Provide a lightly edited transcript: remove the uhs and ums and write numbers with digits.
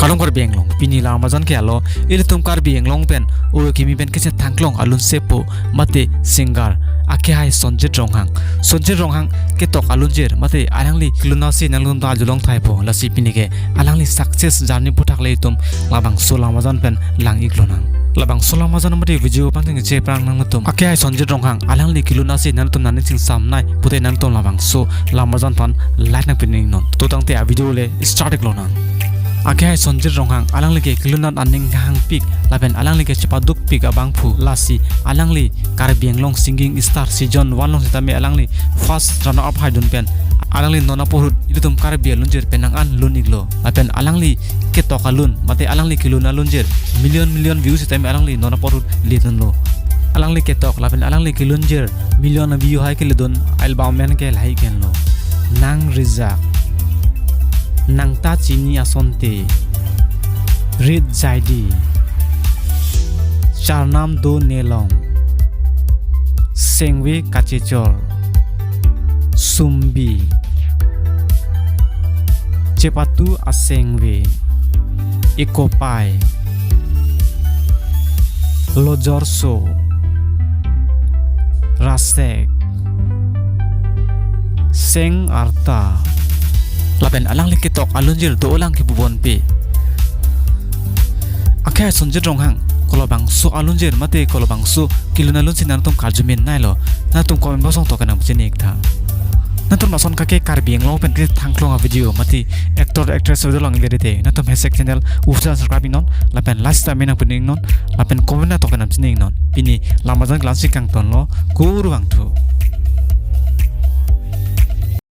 kalong kar benglong pini la mazan ke alo ile tum kar benglong pen o kimi pen kese thanglong alun sepo mate singar ake hai sonjet ronghang ke tok alunjer mate alangli lunasi nalun ta julong thaipo lasi pini ke alangli success journey puthak le tum labang sola mazan pen lang iklonang labang sola mazan mate video pangting che prang nang tum ake hai sonjet ronghang alangli kilunasi nan tum nan sing samnai pute nan tum labang so lamazan pan light na pining non to tang te a video le start iklonang ake hai sonjet ronghang alangli ke kilunat aning hang pik laben alangli ke cepaduk pik abang phu lasi alangli kar benglong singing star season 1 long sitame alangli first runner up haidun pen alangli nona porut itum kar belunjer penang an luniglo laben alangli ke tokalun mate alangli kiluna lunjer million views sitame alangli nona porut litun lo alangli ke tok laben alangli kilunjer million view hai ke lidun album men ke lai ken lo nang rizak nangta chini asonte rid jaidi charnam do nelong sengwe kachechor sumbi cepatu asengwe ekopai lojorso rasek seng arta laben alang likitok alunjir do ulang ki bubon pe akhai sonjet ronghang kolobang su alunjir mate kolobang su kiluna lunsin nan tum karjumin nailo na tum komen bosong to kana bujini ekta na tum mason kake karbing lo pen ke thangklong a video mati actor actress video lang derete na tum hesek channel ufsa subscribe non laben last time na puning non laben komen na to kana bujini non pini lamazan classic kang ton lo guru wang thu